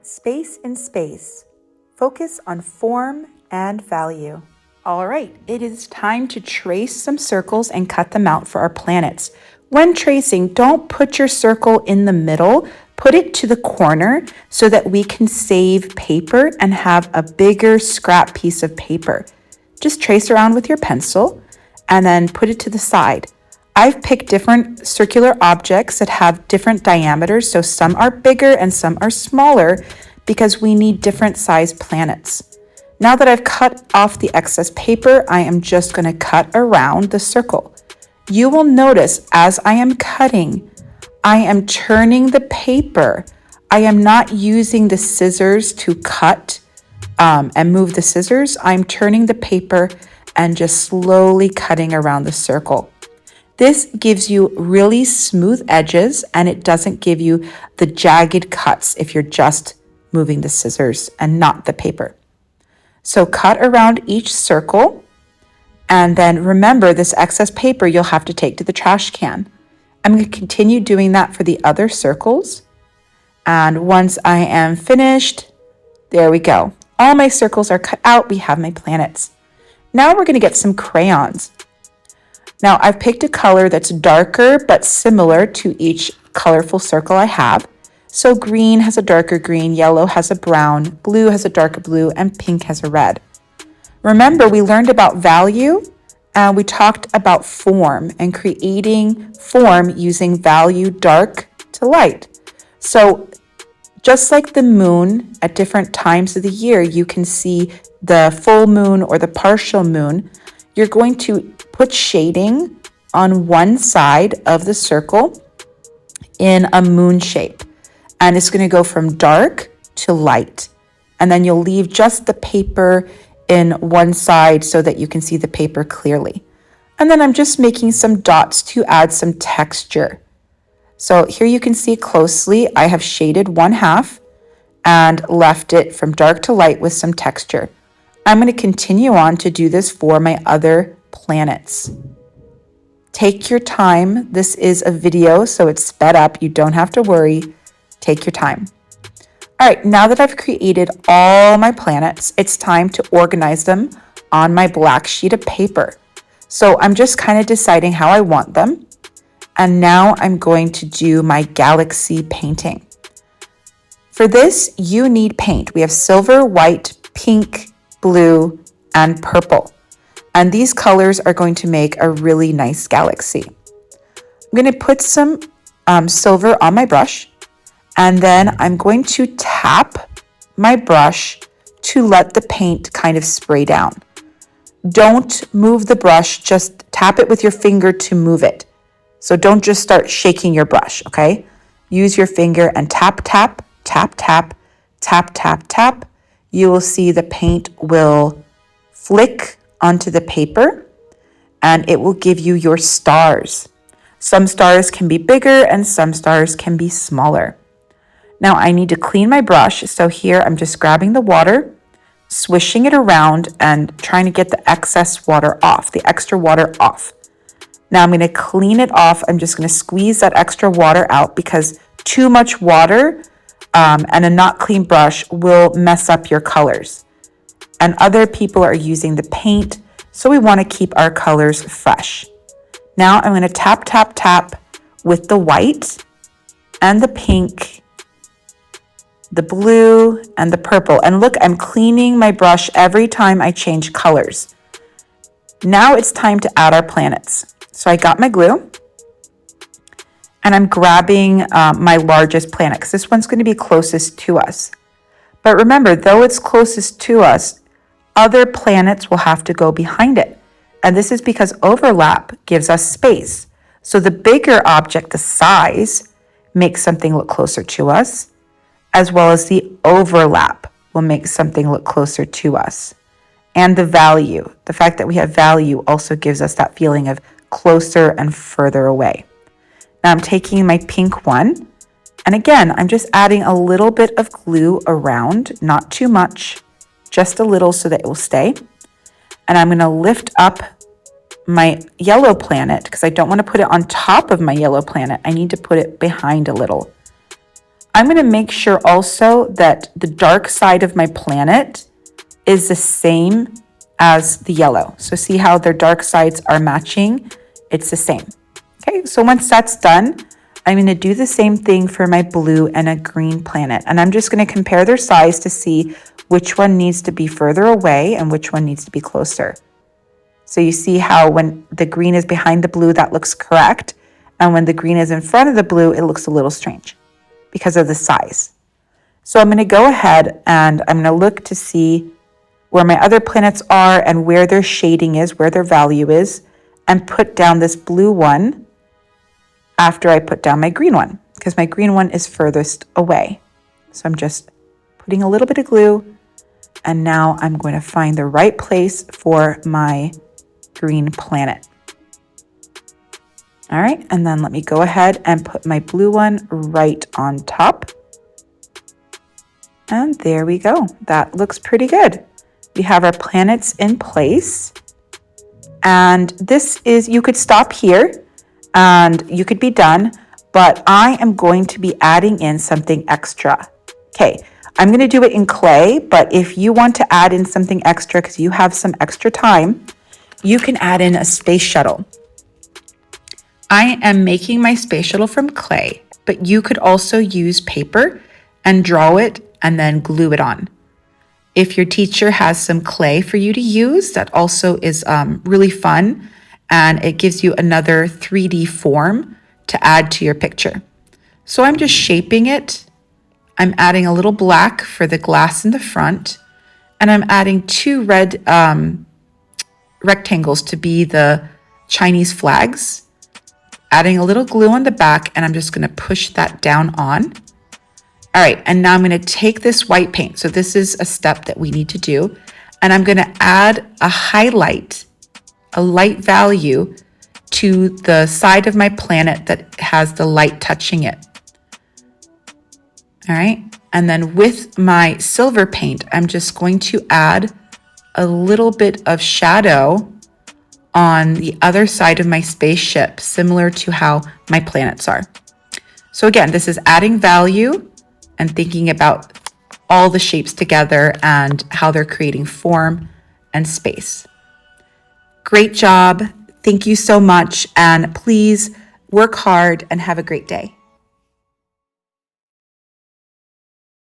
Space in space. Focus on form and value. All right, it is time to trace some circles and cut them out for our planets. When tracing, don't put your circle in the middle. Put it to the corner so that we can save paper and have a bigger scrap piece of paper. Just trace around with your pencil and then put it to the side. I've picked different circular objects that have different diameters, so some are bigger and some are smaller because we need different size planets. Now that I've cut off the excess paper, I am just going to cut around the circle. You will notice as I am cutting, I am turning the paper. I am not using the scissors to cut and move the scissors. I'm turning the paper and just slowly cutting around the circle. This gives you really smooth edges and it doesn't give you the jagged cuts if you're just moving the scissors and not the paper. So cut around each circle, and then remember this excess paper you'll have to take to the trash can. I'm going to continue doing that for the other circles. And once I am finished, there we go. All my circles are cut out. We have my planets. Now we're going to get some crayons. Now I've picked a color that's darker but similar to each colorful circle I have. So green has a darker green, yellow has a brown, blue has a darker blue, and pink has a red. Remember, we learned about value and we talked about form and creating form using value dark to light. So just like the moon at different times of the year, you can see the full moon or the partial moon. You're going to put shading on one side of the circle in a moon shape. And it's going to go from dark to light. And then you'll leave just the paper in one side so that you can see the paper clearly. And then I'm just making some dots to add some texture. So here you can see closely, I have shaded one half and left it from dark to light with some texture. I'm going to continue on to do this for my other planets. Take your time. This is a video, so it's sped up. You don't have to worry. Take your time. All right, now that I've created all my planets, it's time to organize them on my black sheet of paper. So I'm just kind of deciding how I want them. And now I'm going to do my galaxy painting. For this, you need paint. We have silver, white, pink, blue, and purple. And these colors are going to make a really nice galaxy. I'm going to put some silver on my brush, and then I'm going to tap my brush to let the paint kind of spray down. Don't move the brush, just tap it with your finger to move it. So don't just start shaking your brush, okay? Use your finger and tap, tap, tap, tap, tap, tap, tap. You will see the paint will flick onto the paper and it will give you your stars. Some stars can be bigger and some stars can be smaller. Now I need to clean my brush. So here I'm just grabbing the water, swishing it around and trying to get the excess water off, the extra water off. Now I'm going to clean it off. I'm just going to squeeze that extra water out because too much water and a not clean brush will mess up your colors. And other people are using the paint, so we want to keep our colors fresh. Now I'm going to tap, tap, tap with the white and the pink, the blue and the purple. And look, I'm cleaning my brush every time I change colors. Now it's time to add our planets. So I got my glue and I'm grabbing my largest planet because this one's going to be closest to us. But remember, though it's closest to us, other planets will have to go behind it. And this is because overlap gives us space. So the bigger object, the size, makes something look closer to us, as well as the overlap will make something look closer to us. And the value, the fact that we have value also gives us that feeling of closer and further away. Now I'm taking my pink one, and again, I'm just adding a little bit of glue around, not too much, just a little so that it will stay. And I'm going to lift up my yellow planet because I don't want to put it on top of my yellow planet. I need to put it behind a little. I'm going to make sure also that the dark side of my planet is the same as the yellow. So see how their dark sides are matching? It's the same. Okay, so once that's done, I'm going to do the same thing for my blue and a green planet. And I'm just going to compare their size to see which one needs to be further away and which one needs to be closer. So you see how when the green is behind the blue, that looks correct. And when the green is in front of the blue, it looks a little strange because of the size. So I'm going to go ahead and I'm going to look to see where my other planets are and where their shading is, where their value is, and put down this blue one after I put down my green one, because my green one is furthest away. So I'm just putting a little bit of glue, and now I'm going to find the right place for my green planet. All right, and then let me go ahead and put my blue one right on top. And there we go. That looks pretty good. We have our planets in place. And this is, you could stop here and you could be done, but I am going to be adding in something extra. Okay, I'm going to do it in clay, but if you want to add in something extra because you have some extra time, you can add in a space shuttle. I am making my space shuttle from clay, but you could also use paper and draw it and then glue it on. If your teacher has some clay for you to use, that also is really fun, and it gives you another 3D form to add to your picture. So I'm just shaping it. I'm adding a little black for the glass in the front, and I'm adding 2 red rectangles to be the Chinese flags, adding a little glue on the back, and I'm just going to push that down on. All right, and now I'm going to take this white paint. So this is a step that we need to do. And I'm going to add a highlight, a light value to the side of my planet that has the light touching it. All right, and then with my silver paint, I'm just going to add a little bit of shadow on the other side of my spaceship, similar to how my planets are. So again, this is adding value and thinking about all the shapes together and how they're creating form and space. Great job. Thank you so much. And please work hard and have a great day.